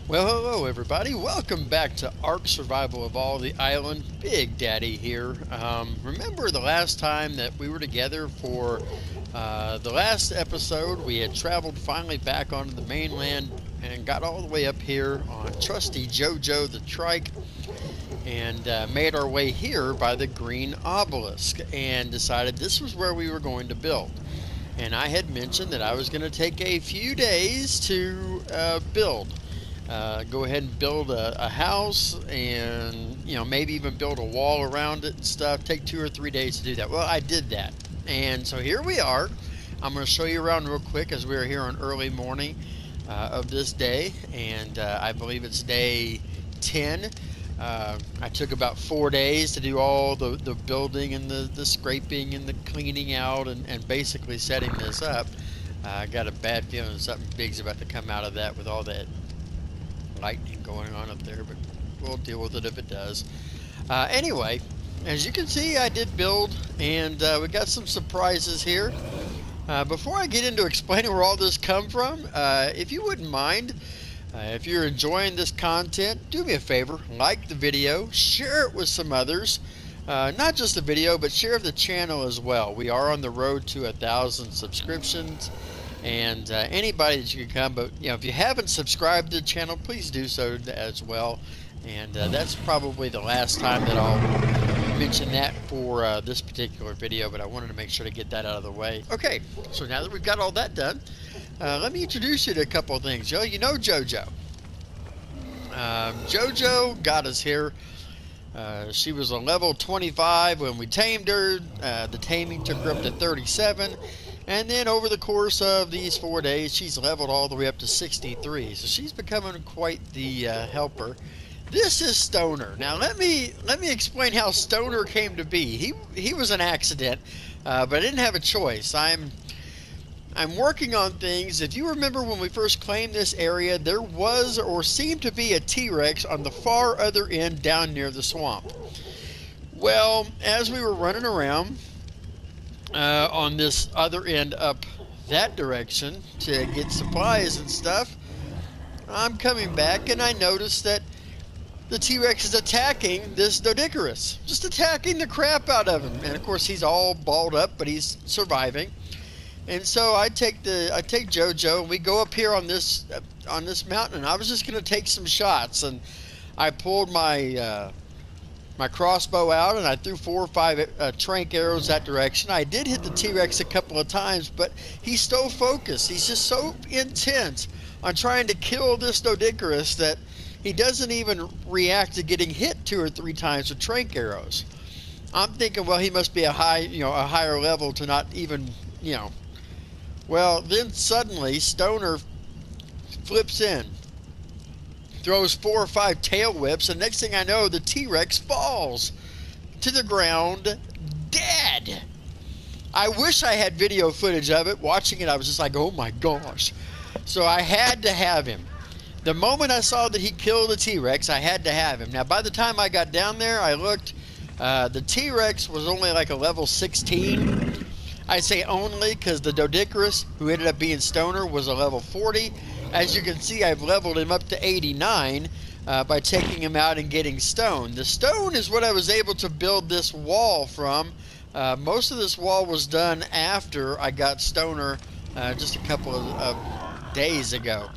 Well, hello everybody. Welcome back to Ark Survival of All the Island. Big Daddy here. Remember the last time that we were together for the last episode? We had traveled finally back onto the mainland and got all the way up here on trusty JoJo the Trike and made our way here by the green obelisk and decided this was where we were going to build. And I had mentioned that I was going to take a few days to build. Go ahead and build a house and, maybe even build a wall around it and stuff. Take 2 or 3 days to do that. Well, I did that. And so here we are. I'm going to show you around real quick as we are here on early morning of this day. And I believe it's day 10. I took about 4 days to do all the building and the scraping and the cleaning out and basically setting this up. I got a bad feeling something big's about to come out of that with all that lightning going on up there, but we'll deal with it if it does. Anyway, as you can see, I did build, and we got some surprises here. Before I get into explaining where all this come from, if you wouldn't mind, if you're enjoying this content, do me a favor, like the video, share it with some others. Not just the video, but share the channel as well. We are on the road to 1,000 subscriptions. And anybody that you can come, but if you haven't subscribed to the channel, please do so as well. And that's probably the last time that I'll mention that for this particular video, but I wanted to make sure to get that out of the way. Okay, so now that we've got all that done, let me introduce you to a couple of things. You know JoJo. JoJo got us here. She was on level 25 when we tamed her. The taming took her up to 37. And then over the course of these 4 days, she's leveled all the way up to 63. So she's becoming quite the helper. This is Stoner. Now let me explain how Stoner came to be. He was an accident, but I didn't have a choice. I'm working on things. If you remember when we first claimed this area, there was or seemed to be a T-Rex on the far other end down near the swamp. Well, as we were running around on this other end up that direction to get supplies and stuff, I'm coming back and I noticed that the T-Rex is attacking this Doedicurus, just attacking the crap out of him. And of course he's all balled up, but he's surviving. And so I take JoJo and we go up here on this mountain, and I was just going to take some shots, and I pulled my my crossbow out and I threw 4 or 5 trank arrows that direction. I did hit the T-Rex a couple of times, but he's so focused. He's just so intent on trying to kill this Doedicurus that he doesn't even react to getting hit 2 or 3 times with trank arrows. I'm thinking, well, he must be a higher level to not even, Well, then suddenly Stoner flips in, throws 4 or 5 tail whips, and next thing I know, the T-Rex falls to the ground dead. I wish I had video footage of it. Watching it, I was just like, oh my gosh. So I had to have him. The moment I saw that he killed the T-Rex, I had to have him. Now, by the time I got down there, I looked. The T-Rex was only like a level 16. I say only because the Doedicurus, who ended up being Stoner, was a level 40. As you can see, I've leveled him up to 89 by taking him out and getting stone. The stone is what I was able to build this wall from. Most of this wall was done after I got Stoner just a couple of days ago.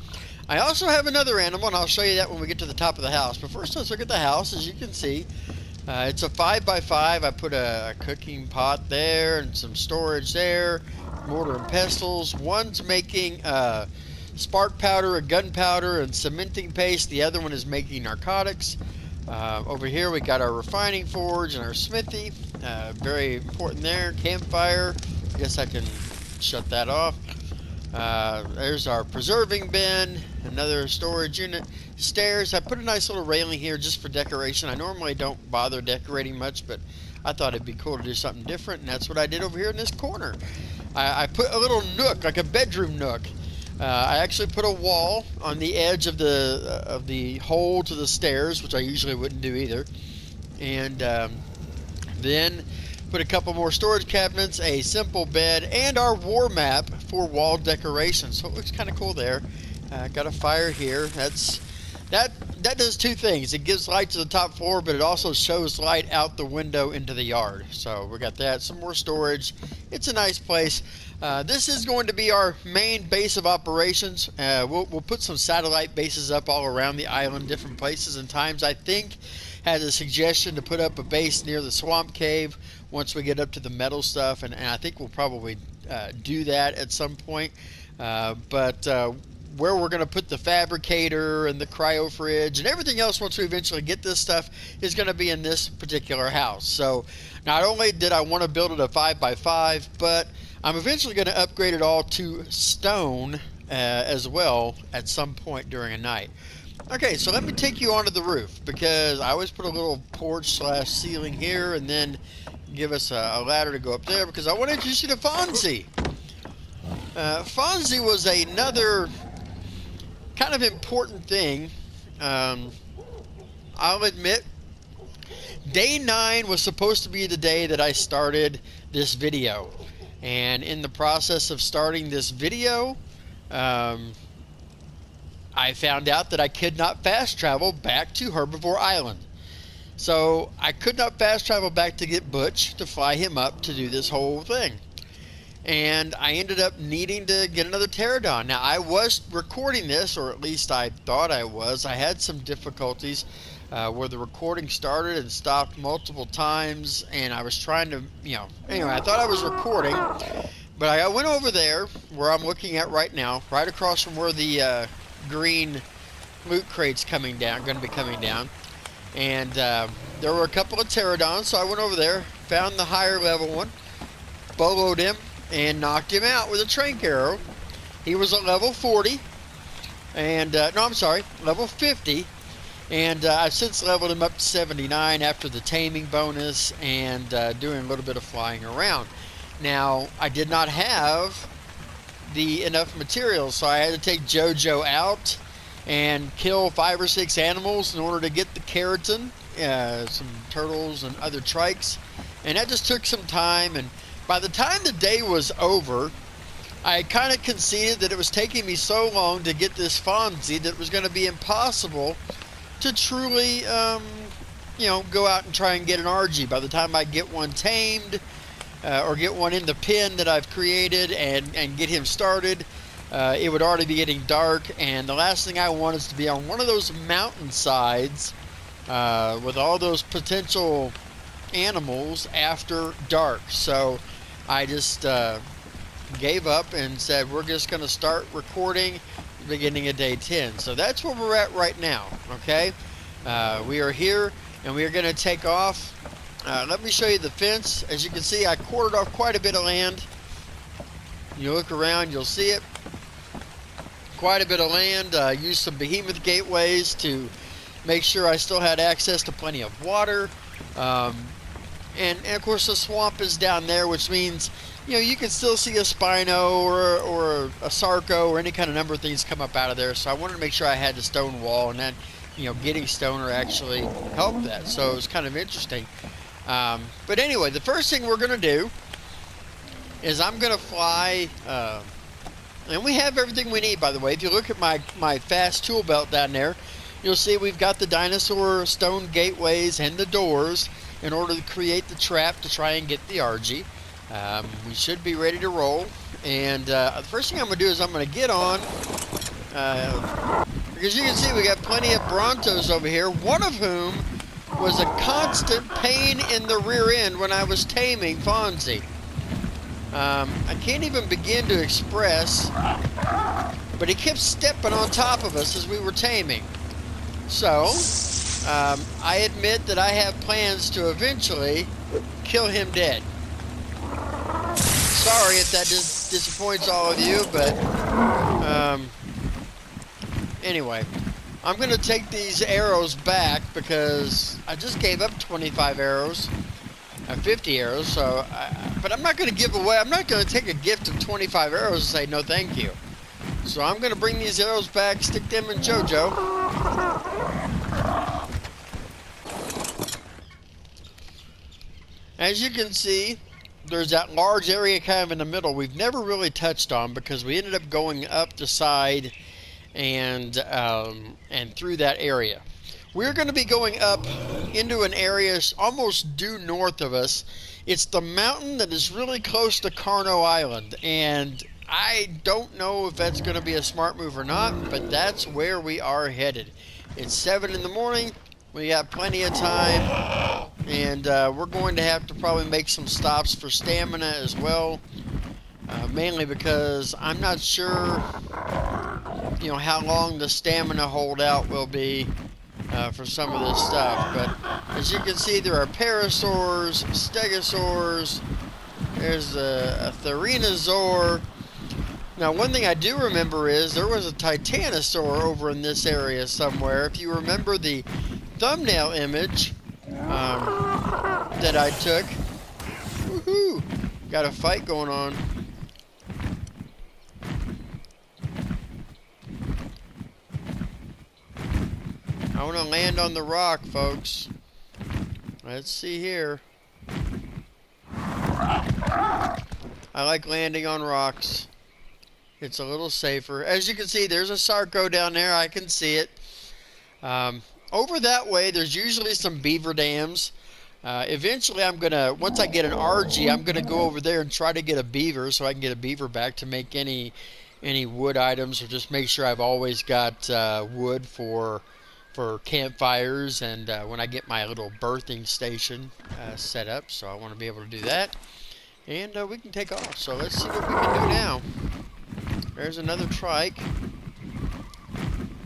I also have another animal, and I'll show you that when we get to the top of the house. But first, let's look at the house. As you can see, it's a 5x5. I put a cooking pot there and some storage there, mortar and pestles. One's making spark powder, gunpowder, and cementing paste. The other one is making narcotics. Over here we got our refining forge and our smithy. Very important there. Campfire. I guess I can shut that off. There's our preserving bin, another storage unit. Stairs. I put a nice little railing here just for decoration. I normally don't bother decorating much, but I thought it'd be cool to do something different, and that's what I did over here in this corner. I put a little nook, like a bedroom nook. I actually put a wall on the edge of the hole to the stairs, which I usually wouldn't do either. And then put a couple more storage cabinets, a simple bed, and our war map for wall decoration. So it looks kind of cool there. Got a fire here. That's That does two things. It gives light to the top floor, but it also shows light out the window into the yard. So we got that. Some more storage. It's a nice place. This is going to be our main base of operations. We'll put some satellite bases up all around the island, different places and times. I think had a suggestion to put up a base near the swamp cave once we get up to the metal stuff, and I think we'll probably do that at some point. But where we're going to put the fabricator and the cryo fridge and everything else once we eventually get this stuff is going to be in this particular house. So not only did I want to build it a 5x5, but I'm eventually going to upgrade it all to stone as well at some point during a night. Okay, so let me take you onto the roof, because I always put a little porch / ceiling here and then give us a ladder to go up there, because I want to introduce you to Fonzie. Fonzie was another kind of important thing. I'll admit, day 9 was supposed to be the day that I started this video, and in the process of starting this video, I found out that I could not fast travel back to Herbivore Island. So I could not fast travel back to get Butch to fly him up to do this whole thing. And I ended up needing to get another pterodon. Now, I was recording this, or at least I thought I was. I had some difficulties where the recording started and stopped multiple times, and I was trying to, anyway, I thought I was recording, but I went over there where I'm looking at right now, right across from where the green loot crate's going to be coming down, and there were a couple of pterodons, so I went over there, found the higher level one, boloed him, and knocked him out with a trank arrow. He was at level 40, and level 50, and I've since leveled him up to 79 after the taming bonus and doing a little bit of flying around. Now, I did not have enough materials, so I had to take JoJo out and kill 5 or 6 animals in order to get the keratin, some turtles and other trikes, and that just took some time. And by the time the day was over, I kind of conceded that it was taking me so long to get this Fonzie that it was going to be impossible to truly, go out and try and get an RG. By the time I get one tamed, or get one in the pen that I've created and get him started, it would already be getting dark, and the last thing I want is to be on one of those mountainsides with all those potential animals after dark. So I just gave up and said we're just going to start recording beginning of day 10. So that's where we're at right now. Okay, we are here and we are going to take off. Let me show you the fence. As you can see, I quartered off quite a bit of land. You look around, you'll see it. Quite a bit of land. Used some behemoth gateways to make sure I still had access to plenty of water. And of course the swamp is down there, which means you can still see a Spino or a Sarco or any kind of number of things come up out of there. So I wanted to make sure I had the stone wall, and then getting stoner actually helped that. So it was kind of interesting. But anyway, the first thing we're going to do is I'm going to fly, and we have everything we need, by the way. If you look at my fast tool belt down there, you'll see we've got the dinosaur stone gateways and the doors in order to create the trap to try and get the RG. We should be ready to roll, and the first thing I'm going to do is I'm going to get on, because you can see we got plenty of Brontos over here, one of whom was a constant pain in the rear end when I was taming Fonzie. I can't even begin to express, but he kept stepping on top of us as we were taming. So, I admit that I have plans to eventually kill him dead. Sorry if that disappoints all of you, but anyway, I'm going to take these arrows back because I just gave up 25 arrows, 50 arrows, so but I'm not going to give away, I'm not going to take a gift of 25 arrows and say no thank you. So I'm going to bring these arrows back, stick them in JoJo. As you can see, there's that large area kind of in the middle we've never really touched on because we ended up going up the side and through that area. We're going to be going up into an area almost due north of us. It's the mountain that is really close to Carno Island, and I don't know if that's going to be a smart move or not, but that's where we are headed. It's 7 in the morning. We got plenty of time, and we're going to have to probably make some stops for stamina as well, mainly because I'm not sure, you know, how long the stamina holdout will be for some of this stuff. But as you can see, there are parasaurs, stegosaurs, there's a therinosaur. Now, one thing I do remember is there was a titanosaur over in this area somewhere. If you remember the thumbnail image that I took. Woohoo! Got a fight going on. I want to land on the rock, folks. Let's see here. I like landing on rocks. It's a little safer. As you can see, there's a Sarco down there. I can see it. Over that way, there's usually some beaver dams. Eventually, once I get an RG, I'm gonna go over there and try to get a beaver so I can get a beaver back to make any wood items, or just make sure I've always got wood for campfires, and when I get my little birthing station set up. So I want to be able to do that, and we can take off. So let's see what we can do now. There's another trike.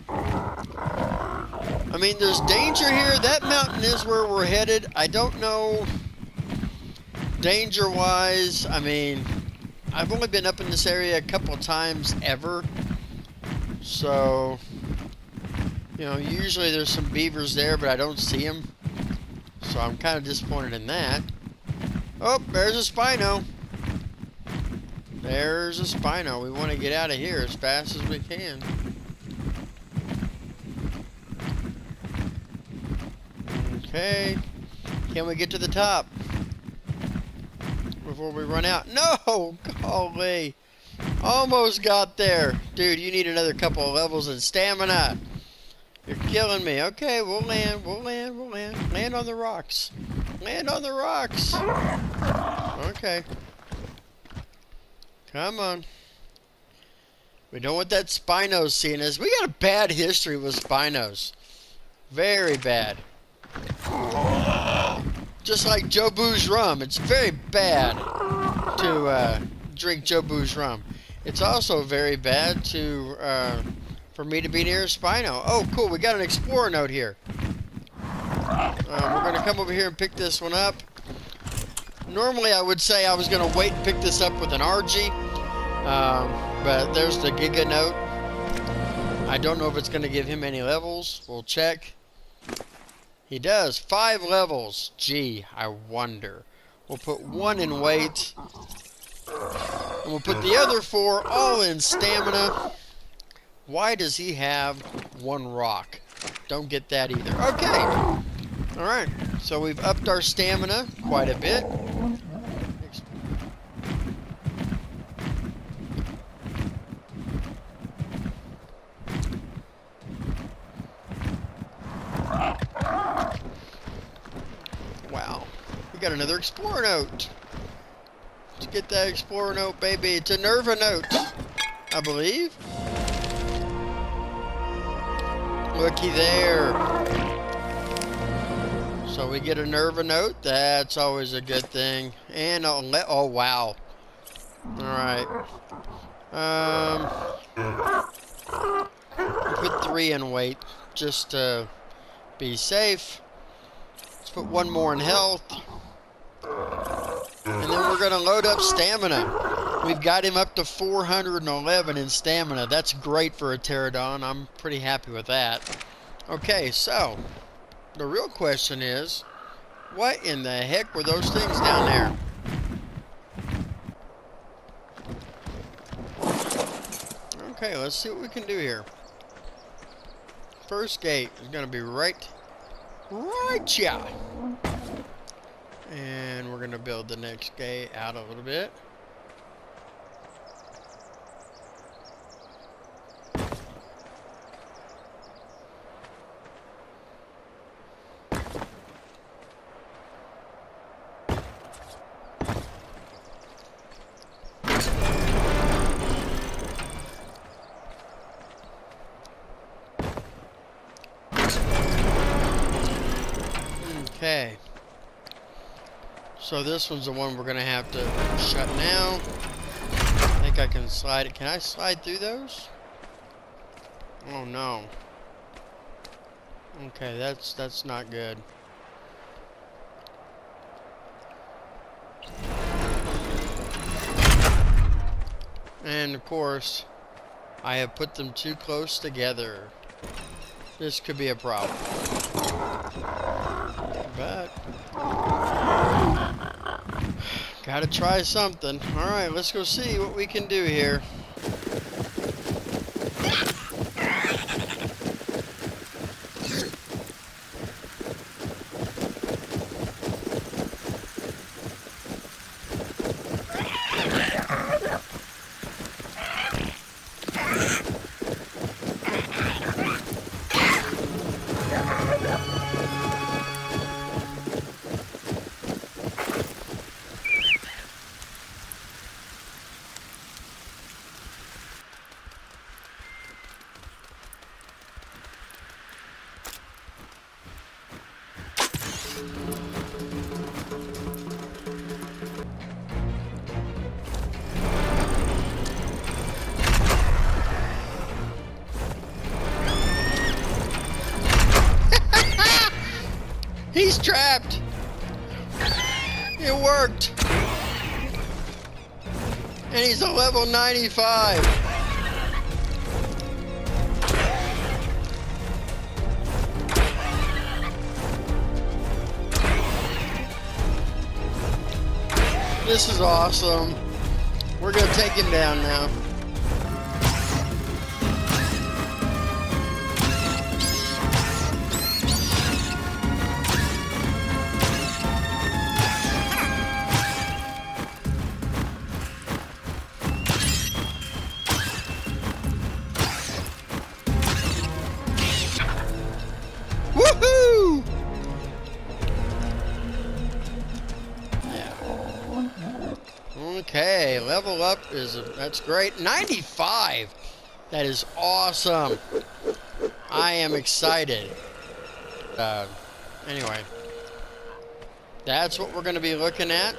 I mean, there's danger here. That mountain is where we're headed. I don't know danger-wise. I mean, I've only been up in this area a couple of times ever. So, you know, usually there's some beavers there, but I don't see them. So I'm kind of disappointed in that. Oh, there's a Spino. There's a Spino. We want to get out of here as fast as we can. Okay. Can we get to the top before we run out? No! Golly. Almost got there. Dude, you need another couple of levels of stamina. You're killing me. Okay, we'll land. We'll land. We'll land. Land on the rocks. Land on the rocks. Okay. Come on. We don't want that Spino seeing us. We got a bad history with Spinos. Very bad. Just like Jobu's rum. It's very bad to drink Jobu's rum. It's also very bad to for me to be near a Spino. Oh, cool. We got an explorer note here. We're going to come over here and pick this one up. Normally, I would say I was going to wait and pick this up with an RG. But there's the Giga note. I don't know if it's going to give him any levels. We'll check. He does. 5 levels. Gee, I wonder. We'll put 1 in weight. And we'll put the other 4 all in stamina. Why does he have 1 rock? Don't get that either. Okay. Alright. So we've upped our stamina quite a bit. Wow. We got another Explorer note. Let's get that Explorer note, baby. It's a Nerva note, I believe. Looky there. So we get a Nerva note. That's always a good thing. And oh wow. Alright. Put 3 in weight just to be safe. Let's put 1 more in health. And then we're going to load up stamina. We've got him up to 411 in stamina. That's great for a pterodon. I'm pretty happy with that. Okay, so the real question is, what in the heck were those things down there? Okay, let's see what we can do here. First gate is going to be right here. And we're going to build the next gate out a little bit. So this one's the one we're gonna have to shut now. I think I can slide it. Can I slide through those? Oh no. Okay, that's not good. And of course, I have put them too close together. This could be a problem. But gotta try something. Alright, let's go see what we can do here. He's trapped! It worked! And he's a level 95! This is awesome. We're gonna take him down now. Woohoo! Okay, level up that's great. 95! That is awesome. I am excited. Anyway, that's what we're going to be looking at.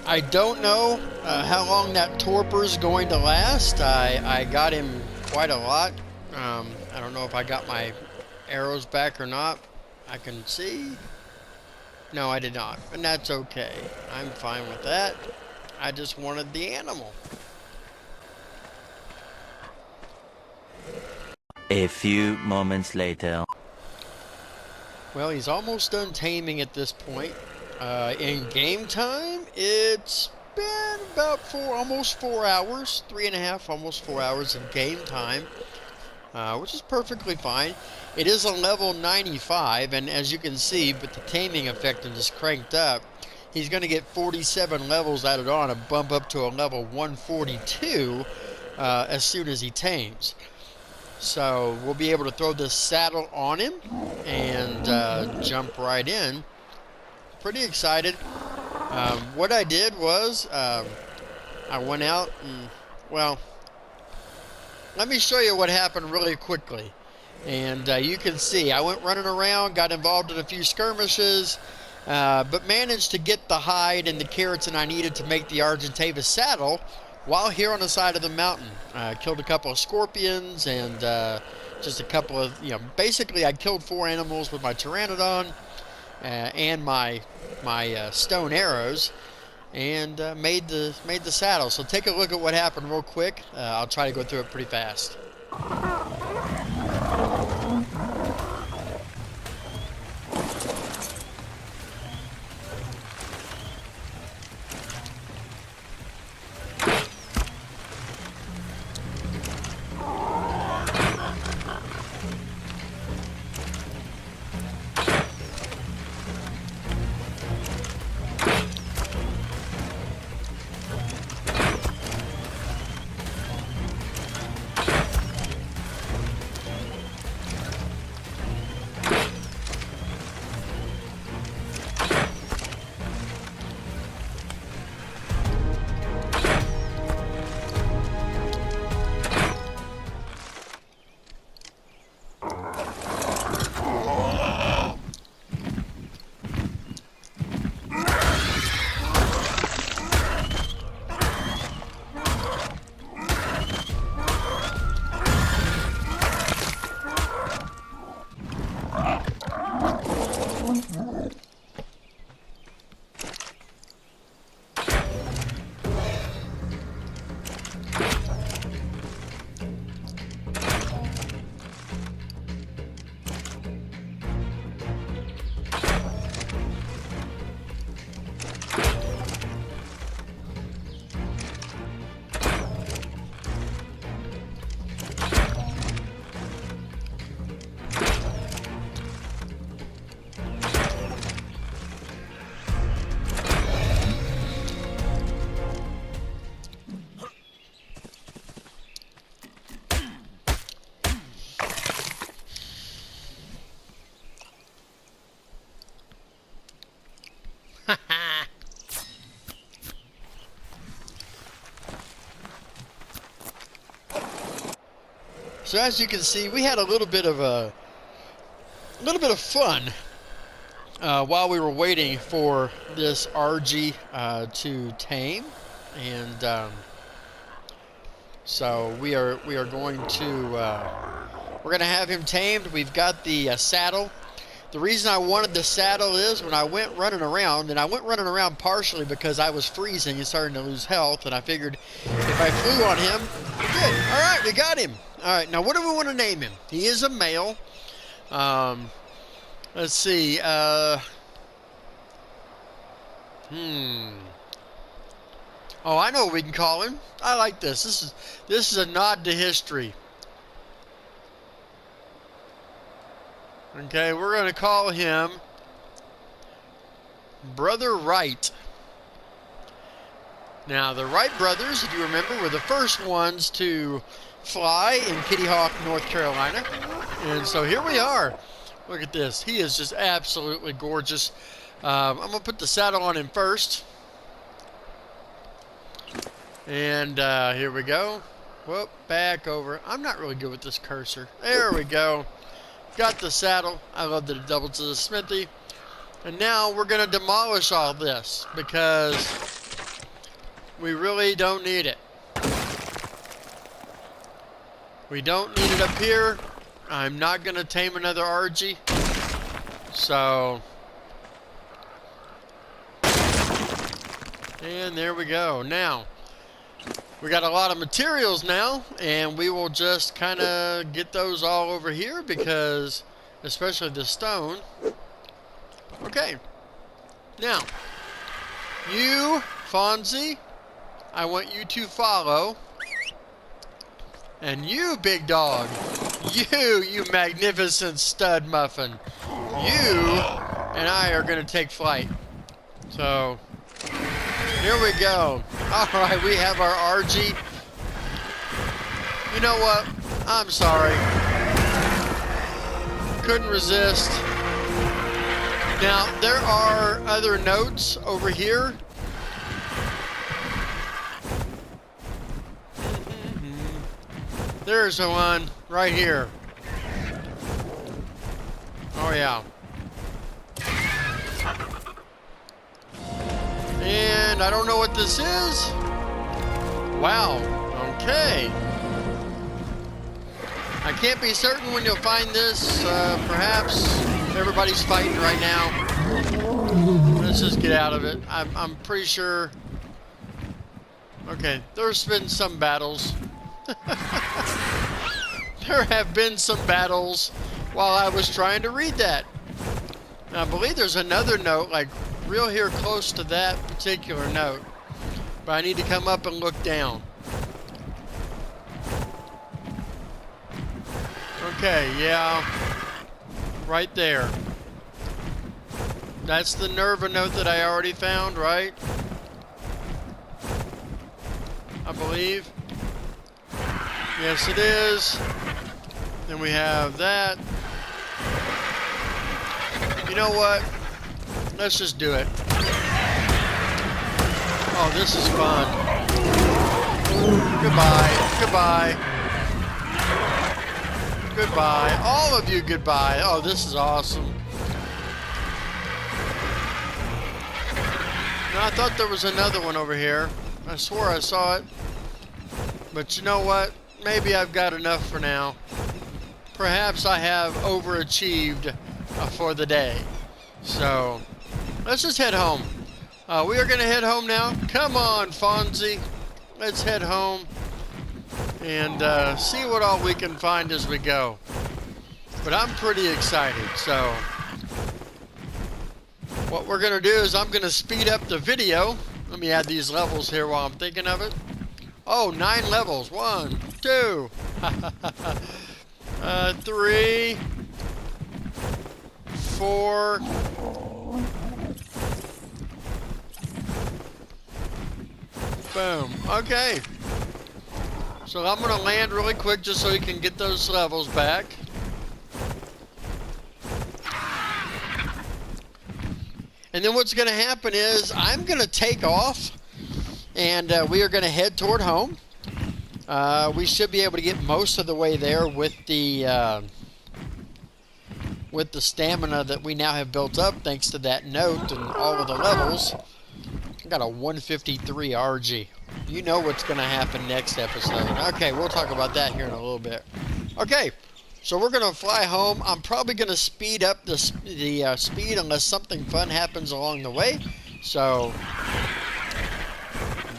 I don't know how long that torpor's going to last. I got him quite a lot. I don't know if I got my arrows back or not. I can see. No, I did not. And that's okay. I'm fine with that. I just wanted the animal. A few moments later. Well, he's almost done taming at this point. In game time, it's been about almost 4 hours. 3.5, almost 4 hours of game time. Which is perfectly fine. It is a level 95, and as you can see, with the taming effect and just cranked up, he's going to get 47 levels added on and bump up to a level 142 as soon as he tames. So we'll be able to throw this saddle on him and jump right in. Pretty excited. What I did was I went out and, well, let me show you what happened really quickly. And you can see I went running around, got involved in a few skirmishes, but managed to get the hide and the carrots that I needed to make the Argentavis saddle while here on the side of the mountain. Killed a couple of scorpions and just a couple of, basically I killed 4 animals with my pteranodon and my stone arrows, and made the saddle. So take a look at what happened real quick. I'll try to go through it pretty fast. So as you can see, we had a little bit of fun while we were waiting for this RG to tame, and so we are going to we're gonna have him tamed. We've got the saddle. The reason I wanted the saddle is when I went running around, and I went running around partially because I was freezing and starting to lose health, and I figured if I flew on him, we're good. All right, we got him. All right, now what do we want to name him? He is a male. Let's see. Oh, I know what we can call him. I like this. This is a nod to history. Okay, we're going to call him Brother Wright. Now, the Wright brothers, if you remember, were the first ones to fly in Kitty Hawk, North Carolina. And so here we are. Look at this. He is just absolutely gorgeous. I'm going to put the saddle on him first. And here we go. Whoop, back over. I'm not really good with this cursor. There we go. Got the saddle. I love that it doubles to the smithy. And now we're going to demolish all this because we really don't need it. We don't need it up here. I'm not going to tame another RG. So, and there we go. Now, we got a lot of materials now, and we will just kind of get those all over here because, especially the stone. Okay. Now, you, Fonzie, I want you to follow. And you, big dog, you magnificent stud muffin, you and I are going to take flight. So, here we go. All right, we have our RG. You know what? I'm sorry. Couldn't resist. Now, there are other notes over here. There's the one right here. Oh, yeah. And I don't know what this is. Wow. Okay. I can't be certain when you'll find this. Perhaps everybody's fighting right now. Let's just get out of it. I'm pretty sure. Okay. There's been some battles. There have been some battles while I was trying to read that. Now, I believe there's another note, like real here close to that particular note. But I need to come up and look down. Okay, yeah. Right there. That's the Nerva note that I already found, right? I believe. Yes, it is. Then we have that. You know what? Let's just do it. Oh, this is fun. Goodbye. Goodbye. Goodbye. All of you, goodbye. Oh, this is awesome. Now, I thought there was another one over here. I swore I saw it. But you know what? Maybe I've got enough for now. Perhaps I have overachieved for the day. So, let's just head home. We are going to head home now. Come on, Fonzie. Let's head home and see what all we can find as we go. But I'm pretty excited. So, what we're going to do is I'm going to speed up the video. Let me add these levels here while I'm thinking of it. Oh, 9 levels. 1, 2, 3, 4. Boom. Okay. So I'm going to land really quick just so you can get those levels back. And then what's going to happen is I'm going to take off. And we are going to head toward home. We should be able to get most of the way there with the stamina that we now have built up thanks to that note and all of the levels. I got a 153 RG. You know what's going to happen next episode. Okay, we'll talk about that here in a little bit. Okay, so we're going to fly home. I'm probably going to speed up the speed unless something fun happens along the way. So,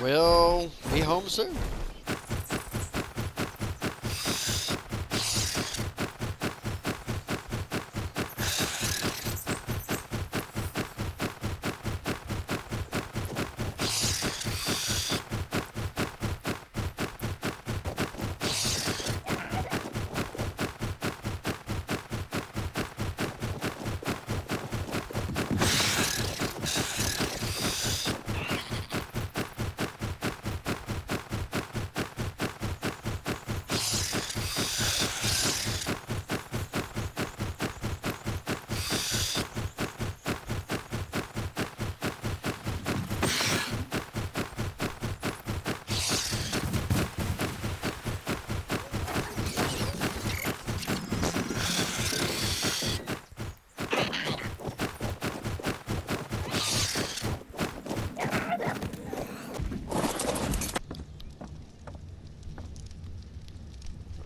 we'll be home soon.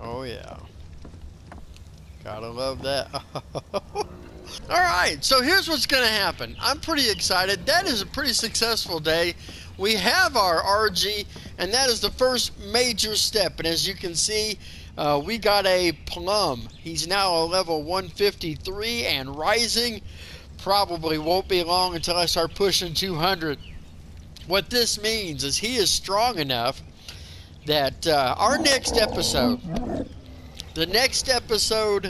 Oh yeah, gotta love that. Alright, so here's what's gonna happen. I'm pretty excited. That is a pretty successful day. We have our RG, and that is the first major step. And as you can see, we got a plum. He's now a level 153 and rising. Probably won't be long until I start pushing 200. What this means is he is strong enough that our next episode, the next episode,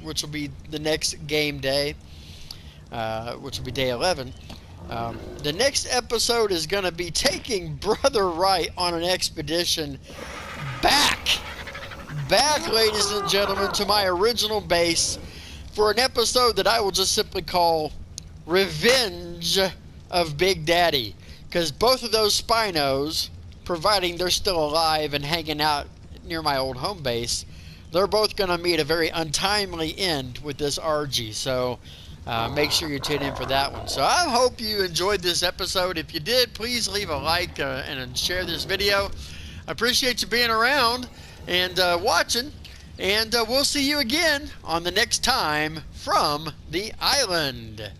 which will be the next game day, which will be day 11, the next episode is going to be taking Brother Wright on an expedition back, ladies and gentlemen, to my original base for an episode that I will just simply call Revenge of Big Daddy, because both of those Spinos, providing they're still alive and hanging out near my old home base, they're both going to meet a very untimely end with this RG. So make sure you tune in for that one. So I hope you enjoyed this episode. If you did, please leave a like and share this video. I appreciate you being around and watching. And we'll see you again on the next time from the island.